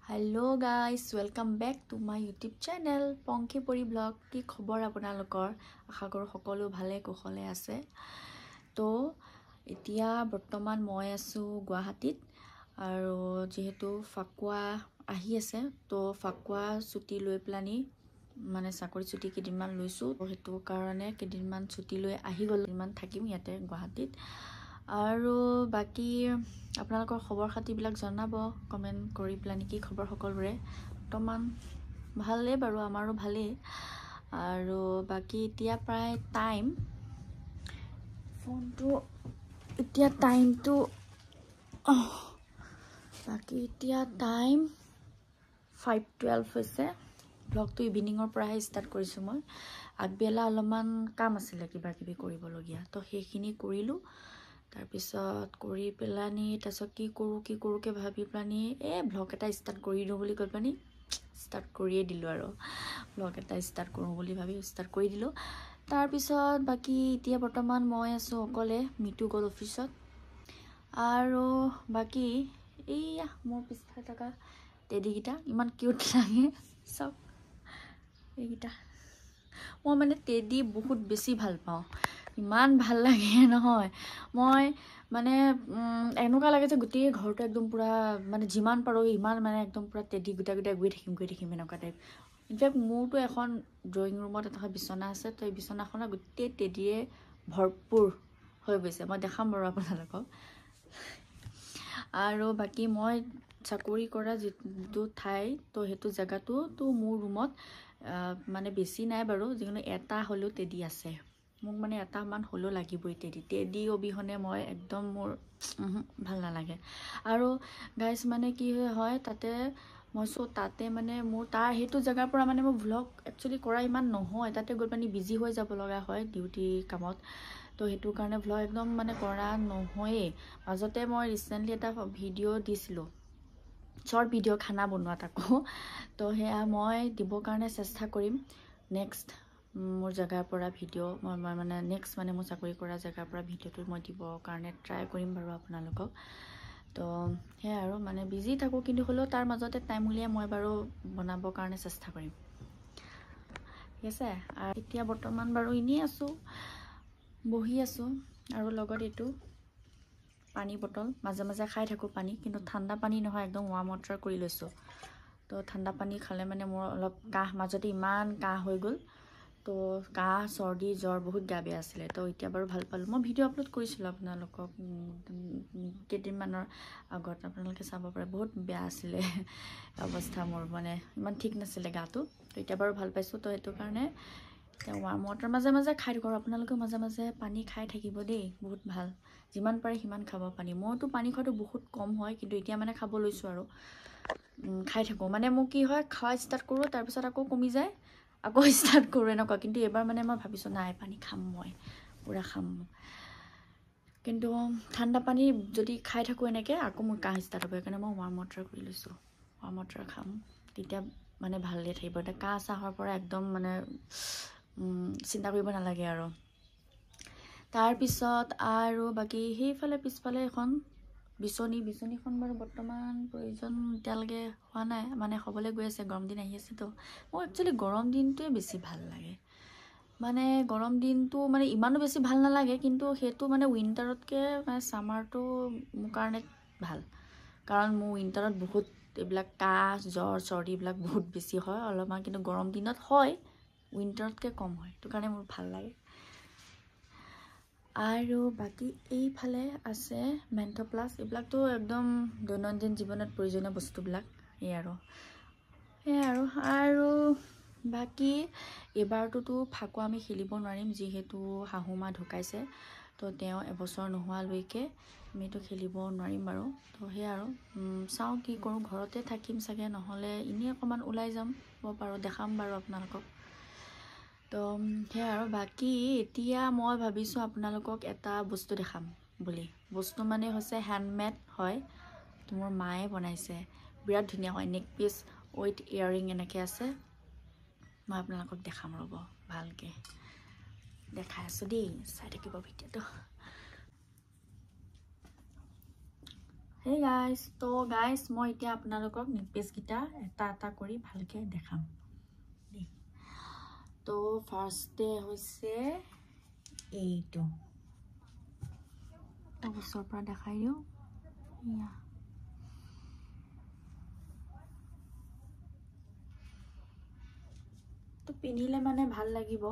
Hello guys, welcome back to my YouTube channel Ponky Pori Vlog. কি খবৰ আপোনালোকৰ? আশা কৰো সকলো ভালে কুশলে আছে। তো এতিয়া বৰ্তমান মই আছো গুৱাহাটীত আৰু যেহেতু ফাকুৱা আহি আছে তো ফাকুৱা ছুটি লৈ প্লানি মানে চাকৰি ছুটি কেদিনমান লৈছো তো হেতু কাৰণে কেদিনমান ছুটি লৈ আহি গল ইমান থাকিম ইয়াতে গুৱাহাটীত আৰু বাকি আপোনালোকৰ খবৰ খাতি বিলাক জনাব কমেন্ট কৰি প্লানি কি খবৰ সকলোৰে বৰ্তমান ভালে বাৰু আমাৰো ভালে আৰু বাকি এতিয়া প্ৰায় টাইম ফোনটো এতিয়া টাইমটো বাকি এতিয়া টাইম 5:12 হৈছে ব্লগটো ইভিনিংৰ পৰা ষ্টাৰ্ট কৰিছো মই আগবেলা অলপমান কাম আছিল কিবা কিবি কৰিব লগিয়া তো সেইখিনি কৰিলো তাৰ পিছত কৰি পেলানি তাছত কি কৰো কে ভাবি প্লানি ব্লগ এটা ষ্টাৰ্ট কৰি দিও বুলি কৈ পানি ষ্টাৰ্ট কৰিয়ে দিলো আৰু ব্লগ এটা ষ্টাৰ্ট কৰো বুলি ভাবি ষ্টাৰ্ট কৰি দিলো তাৰ পিছত বাকি এতিয়া বৰ্তমান মই আছো অকলে মিটু গল অফিসত আৰু বাকি এইয়া মোৰ পিছফালে থকা টেডি গিটা ইমান কিউট লাগে সব এইগিটা মই মানে টেডি বহুত বেছি ভাল পাওঁ ইমান ভাল লাগে নহয় মই মানে এনেকুৱা লাগে যে গুটি ঘৰটো একদম পুৰা মানে জিমান পাৰো ইমান মানে একদম পুৰা টেডি গুটা গৈ থাকিম এনেকুৱা টাইপ ইনফেক্ট মোৰটো এখন ড্ৰয়িং ৰুমত এটা বিছনা আছে তো এই বিছনাখন গুটি টেডিয়ে ভৰপুৰ হৈ গৈছে মই দেখাম বাৰু আপোনালোকক আৰু বাকি মই চাকৰি কৰা যেটো ঠাই তো হেতু জায়গাটো তো মোৰ ৰুমত মানে বেছি নাই বাৰু যিকোনো এটা হলো টেডি আছে মোক মানে এটা মান হলো লাগিবই টেডি অবিহনে মই একদম মোৰ ভাল নালাগে আৰু গাইস মানে কি হয় তাতে মই তাতে মানে মোৰ তাৰ হেতু জায়গাৰ পৰা মানে মই ভ্লগ একচুয়ালি কৰা ইমান নহয় তাতে গৈ পানি বিজি হৈ যাব লগা হয় ডিউটি কামত তো হেতু কাৰণে ভ্লগ একদম মানে কৰা নহয়ে মাজতে মই ৰিসেন্টলি এটা ভিডিও দিছিলো শৰ্ট ভিডিও খানা বনোৱা তাকো তো হেয়া মই দিব কাৰণে চেষ্টা কৰিম নেক্সট মোৰ জায়গাৰ পৰা ভিডিও মই মানে নেক্সট মানে মই চাকৰি কৰা জায়গাৰ পৰা ভিডিওটো মই দিব কাৰণে ট্ৰাই কৰিম বাৰু আপোনালোকক তো হে আৰু মানে বিজি থাকো কিন্তু হলো তাৰ মাজতে টাইম উলিয়াই মই বাৰু বনাব কাৰণে চেষ্টা কৰিম ঠিক আছে আৰু এতিয়া বৰ্তমান বাৰু ইনি আছো বহি আছো আৰু লগত এটো পানী বটল মাজে মাজে খাই থাকো পানী কিন্তু ঠাণ্ডা পানী নহয় একদম ওয়াৰ্ম ওয়াটাৰ কৰি লৈছো তো ঠাণ্ডা পানী খালে মানে মোৰ অলপ কাহ মাজতে ইমান কাহ হৈ গল তো কাহ সৰ্দি জ্বৰ বহুত গা বেয়া আছিল তো এতিয়া বাৰু ভাল পালো মই ভিডিও আপলোড কৰিছিলো আপোনালোকক কেদিনমানৰ আগত আপোনালোকে চাব পাৰে বহুত বেয়া আছিল অৱস্থা মোৰ মানে ইমান ঠিক নাছিল গাটো তো এতিয়া বাৰু ভাল পাইছো তো হেতু কাৰণে ওয়াৰ্ম ওয়াটাৰ মাজে মাজে খাই থাকো আপোনালোকে মাজে মাজে পানী খাই থাকিব দেই বহুত ভাল যিমান পাৰে সিমান খাব পানী মইতো পানী খোৱাটো বহুত কম হয় কিন্তু এতিয়া মানে খাব লৈছো আৰু খাই থাকো মানে মোক কি হয় খাওয়া ষ্টাৰ্ট কৰো তাৰ পিছত আকৌ কমি যায় আকৌ ষ্টাৰ্ট কৰো এনেকুৱা কিন্তু এবাৰ মানে মই ভাবিছো নাই পানী খাম মই পুৰা খাম কিন্তু ঠাণ্ডা পানী যদি খাই থাকো এনেকে আকৌ মোৰ কাহ ষ্টাৰ্ট হ'ব কাৰণে মই ওয়াৰ্ম ওয়াটাৰ কৰি লৈছো ওয়াৰ্ম ওয়াটাৰ খাম তেতিয়া মানে ভাললে থাকিব এটা কাহ চাহৰ পৰা একদম মানে চিন্তা কৰিব নালাগে আৰু তাৰ পিছত আৰু বাকি হেইফালে পিছফালে এখন বিছনিখন বাৰু বৰ্তমান প্ৰয়োজন তেলগে হোৱা নাই মানে হবলে গৈ আছে গৰম দিন আহি আছে তো মই একচুয়ালি গৰম দিনটোৱে বেছি ভাল লাগে মানে গৰম দিনটো মানে ইমানো বেছি ভাল নালাগে কিন্তু হেতু মানে উইন্টাৰতকে মানে সামাৰটো মোৰ কাৰণে ভাল কাৰণ মোৰ উইন্টাৰত বহুত এইবিলাক কাহ জ্বৰ চৰ্দি বিলাক বহুত বেছি হয় অলপমান কিন্তু গৰম দিনত হয় উইন্টাৰতকে কম হয় তো কাৰণে মোৰ ভাল লাগে আৰু বাকি এইফালে আছে মেন্থো প্লাস এইবিলাকটো একদম দৈনন্দিন জীৱনত প্ৰয়োজনীয় বস্তুবিলাক আৰু বাকি এবাৰটোতো ফাকুৱা আমি খেলিব নোৱাৰিম যেহেতু হাহুমা ঢুকাইছে তো তেওঁ এবছৰ নোহোৱালৈকে আমিতো খেলিব নোৱাৰিম বাৰু তো হে আৰু চাও কি কৰো ঘৰতে থাকিম চাগে নহলে ইনি অকমান ওলাই যাম পাৰো দেখাম বাৰু আপোনালোকক তো হে আৰু বাকি এতিয়া মই ভাবিছো আপোনালোকক এটা বস্তু দেখাম বুলি বস্তু মানে হৈছে হ্যান্ডমেড হয় তোমাৰ মায়ে বনাইছে বিৰাট ধুনিয়া হয় নেক পিস উইথ ইয়াৰিং এনেকে আছে মই আপোনালোকক দেখাম ৰব ভালকে দেখাই আছো দেই চাই থাকিব ভিডিওটো Hey guys, তো guys মই এতিয়া আপোনালোকক নেকপিস গিটা এটা এটা কৰি ভালকে দেখাম। তো ফাৰ্স্ট ডে হৈছে এইটো। তো ওচৰৰ পৰা দেখাই দিও। ইয়া তো পিন্ধিলে মানে ভাল লাগিব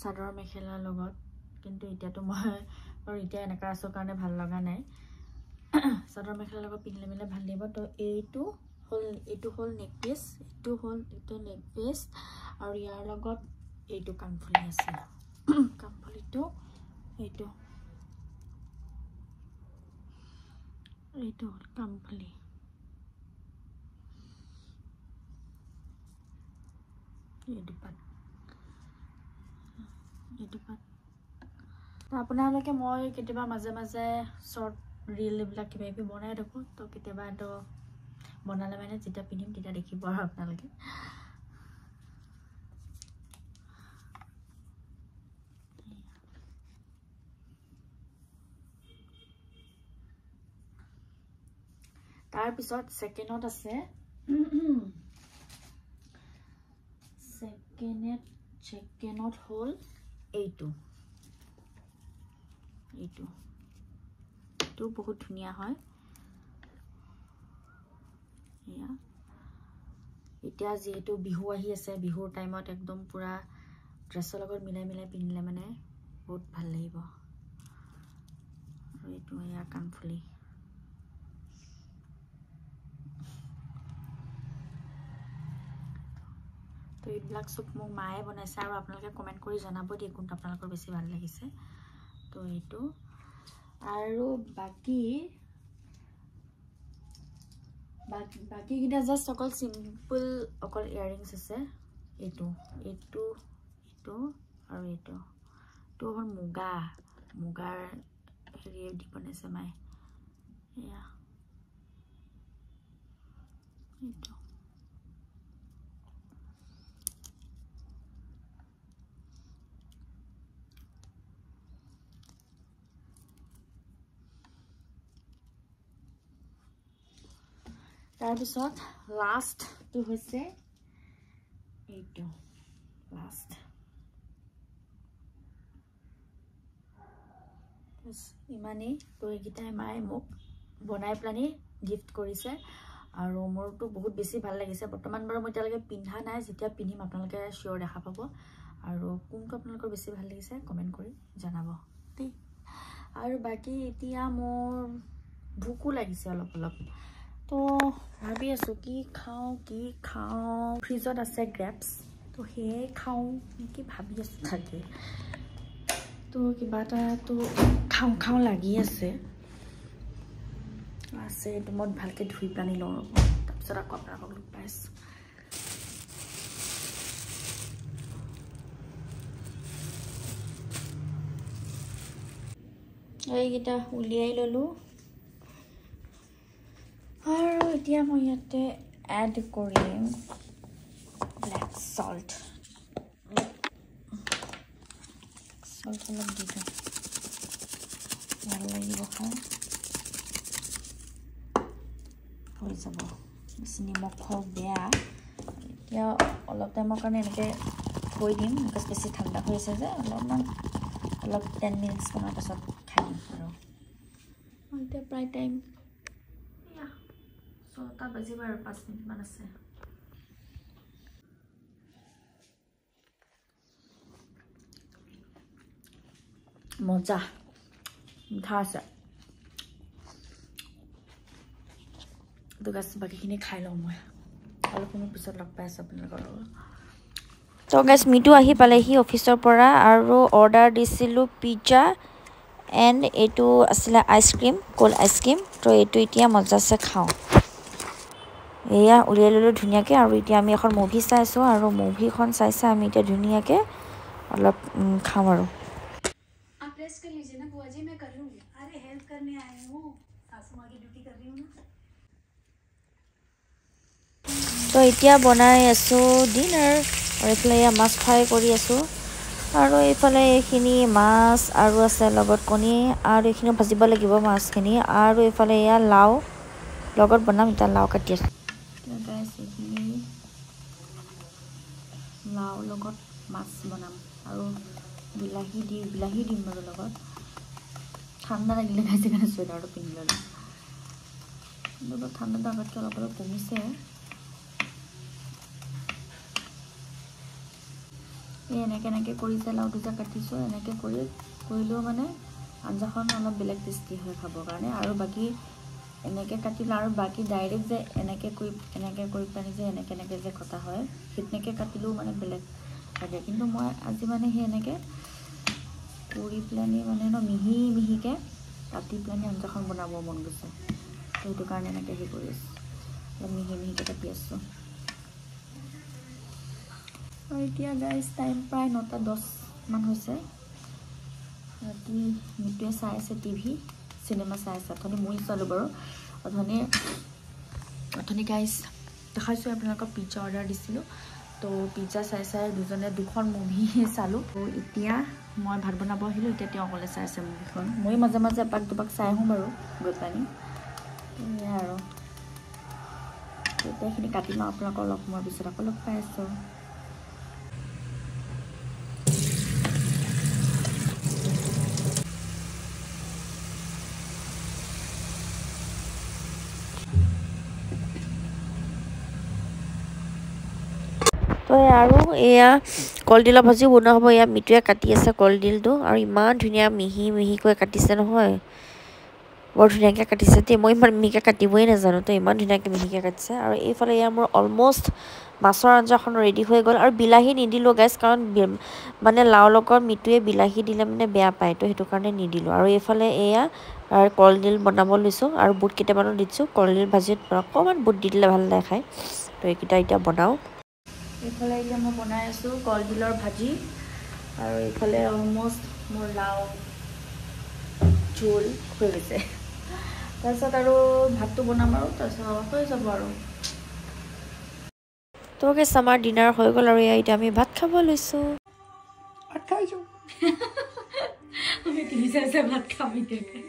চাদৰ মেখেলাৰ লগত, কিন্তু এতিয়াতো মই আৰু এতিয়া এনেকা আছো কাৰণে ভাল লগা নাই। চাদৰ মেখেলাৰ লগত পিন্ধিলে মিলে ভাল লাগিব। তো এইটো হল নেকপিস, এইটো নেকপিস আৰু ইয়াৰ লগত এইটো কাণফুলি আছে। কাণফুলিটো এইটো হল কাণফুলি। এইটো পাত তো আপোনালোকে মই কেতিয়াবা মাজে মাজে শৰ্ট ৰীল এইবিলাক কিবা কিবি বনাই থাকো। তো কেতিয়াবা তো বনালে মানে যেতিয়া পিন্ধিম তেতিয়া দেখিব আৰু আপোনালোকে। তাৰ পিছত সেকেন্ডত আছে সেকেন্ডত হল এইটো বহুত ধুনিয়া হয়। ইয়া এতিয়া যেহেতু বিহু আহি আছে, বিহুৰ টাইমত একদম পুৰা ড্ৰেছৰ লগত মিলাই পিন্ধিলে মানে বহুত ভাল লাগিব। আৰু এইটো ইয়া কাণফুলি। তো এইবিলাক সব মোক মায়ে বনাইছে আৰু আপোনালোকে কমেন্ট কৰি জনাব দিয়ে কোনটো আপোনালোকৰ বেছি ভাল লাগিছে। তো এইটো আৰু বাকি কিটা জাস্ট অকল সিম্পল অকল ইয়াৰিংস আছে। এইটো আৰু এইটো হ'ল মুগাৰ হেৰি দি বনাইছে মায়ে। এয়া এইটো তাৰ পিছত লাষ্টটো হৈছে এইটো লাষ্ট। ইমানেই। তো এইকেইটাই মায়ে মোক বনাই প্লানি গিফ্ট কৰিছে আৰু মোৰতো বহুত বেছি ভাল লাগিছে। বৰ্তমান বাৰু মই এতিয়ালৈকে পিন্ধা নাই, যেতিয়া পিন্ধিম আপোনালোকে শিওৰ দেখা পাব। আৰু কোনটো আপোনালোকৰ বেছি ভাল লাগিছে কমেন্ট কৰি জনাব দেই। আৰু বাকি এতিয়া মোৰ ভোকো লাগিছে অলপ। তো ভাবি আছো কি খাওঁ ফ্ৰিজত আছে গ্ৰেপছ, তো সেয়ে খাওঁ নেকি ভাবি আছো থাকে। তো কিবা এটা তো খাওঁ লাগি আছে। এইটো মই ভালকে ধুই পানি লওঁ, তাৰপিছত আকৌ আপোনালোকক লগ পাইছো। এইকেইটা উলিয়াই ললো আৰু এতিয়া মই ইয়াতে এড কৰিম ব্লেক সল্ট। অলপ দি দিওঁ, ভাল লাগিব খাই। হৈ যাব, বেছি নিমখ হওক বেয়া। এতিয়া অলপ টাইমৰ কাৰণে এনেকৈ থৈ দিম, বেছি ঠাণ্ডা হৈ আছে যে অলপ 10 মিনিটছমানৰ পাছত খাই দিম। আৰু এতিয়া প্ৰায় টাইম 6টা বাজিব আৰু 5 মিনিটমান আছে। মজা মিঠা আছে। তো গাছ বাকীখিনি খাই লওঁ মই, অলপ সময় পিছত লগ পাই আছো আপোনালোকৰ লগত। তো গাইছ মিটু আহি পালেহি অফিচৰ পৰা আৰু অৰ্ডাৰ দিছিলোঁ পিজ্জা এণ্ড এইটো আছিলে আইচক্ৰীম, কোল্ড আইচক্ৰীম। তো এইটো এতিয়া মজাছে খাওঁ। এয়া উলিয়াই ল'লোঁ ধুনীয়াকৈ। আৰু এতিয়া আমি এখন মুভি চাই আছোঁ আৰু মুভিখন চাইছে আমি এতিয়া ধুনীয়াকৈ অলপ খাওঁ আৰু। তো এতিয়া বনাই আছোঁ ডিনাৰ আৰু এইফালে মাছ ফ্ৰাই কৰি আছোঁ। আৰু এইফালে এইখিনি মাছ আৰু আছে লগত কণী আৰু এইখিনি ভাজিব লাগিব মাছখিনি আৰু এইফালে এয়া লাও লগত বনাম এতিয়া লাও কাটি আছোঁ এইখিনি লাও লগত মাছ বনাম আৰু বিলাহী দিম বাৰু লগত ঠাণ্ডা লাগিলে গাইছে কাৰণে চুৱেটাৰটো পিন্ধি ল'লোঁ কিন্তু ঠাণ্ডাটো আগতকৈ অলপ অলপ কমিছে এই এনেকৈ কৰি যে লাও দুটা কাটিছোঁ এনেকৈ কৰিলেও মানে আঞ্জাখন অলপ বেলেগ টেষ্টি হয় খাবৰ কাৰণে আৰু বাকী এনেকৈ কাটিলে আৰু বাকী ডাইৰেক্ট যে এনেকৈ কৰি পানি যে এনেকৈ যে কটা হয় সেনেকৈ কাটিলেও মানে বেলেগ লাগে কিন্তু মই আজি মানে সেই এনেকৈ কৰি পেলানি মানে মিহি মিহিকৈ কাটি পেলানি আঞ্জাখন বনাব মন গৈছে তো সেইটো কাৰণে এনেকৈ সেই কৰি আছোঁ অলপ মিহি মিহিকৈ কাটি আছোঁ আৰু এতিয়া গাইজ টাইম প্ৰায় 9:10 মান হৈছে ৰাতি মিতুৱে চাই আছে টিভি চিনেমা চাই আছে অথনি মই চালোঁ বাৰু অথনি গাইজ দেখাইছোঁ আপোনালোকক পিজ্জা অৰ্ডাৰ দিছিলোঁ তো পিজ্জা চাই দুজনে দুখন মুভি চালোঁ তো এতিয়া মই ভাত বনাব আহিলোঁ এতিয়া তেওঁ অকলে চাই আছে মুভিখন মই মাজে মাজে এপাক দুপাক চাই আহোঁ বাৰু গৈ পানি এয়া আৰু এতিয়া এইখিনি কাটি লওঁ আপোনালোকক অলপ সময়ৰ পিছত আকৌ লগ পাই আছোঁ তো আৰু এয়া কলডিলৰ ভাজিও বনোৱা হ'ব এয়া মিতুৱে কাটি আছে কলডিলটো আৰু ইমান ধুনীয়া মিহি মিহিকৈ কাটিছে নহয় বৰ ধুনীয়াকৈ কাটিছে দেই মই ইমান মিহিকৈ কাটিবই নাজানো তো ইমান ধুনীয়াকৈ মিহিকৈ কাটিছে আৰু এইফালে এয়া মোৰ অলমষ্ট মাছৰ আঞ্জাখন ৰেডি হৈ গ'ল আৰু বিলাহী নিদিলোঁ গাইজ কাৰণ মানে লাও লগত মিতুৱে বিলাহী দিলে মানে বেয়া পায় তো সেইটো কাৰণে নিদিলোঁ আৰু এইফালে এয়া কলডিল বনাব লৈছোঁ আৰু বুট কেইটামানো দিছোঁ কলডিল ভাজিত অকণমান বুট দি দিলে ভাল লাগে খাই তো এইকেইটা এতিয়া বনাওঁ এইফালে এতিয়া মই বনাই আছোঁ কলডিলৰ ভাজি আৰু এইফালে অলমষ্ট মোৰ লাও জোল হৈ গৈছে তাৰপিছত আৰু ভাতটো বনাম আৰু তাৰপিছত হৈ যাব আৰু তো গেছ আমাৰ ডিনাৰ হৈ গ'ল আৰু এতিয়া আমি ভাত খাব লৈছোঁ ভাত খাইছোঁ আমি তিনি চাৰিছে ভাত খাম এতিয়া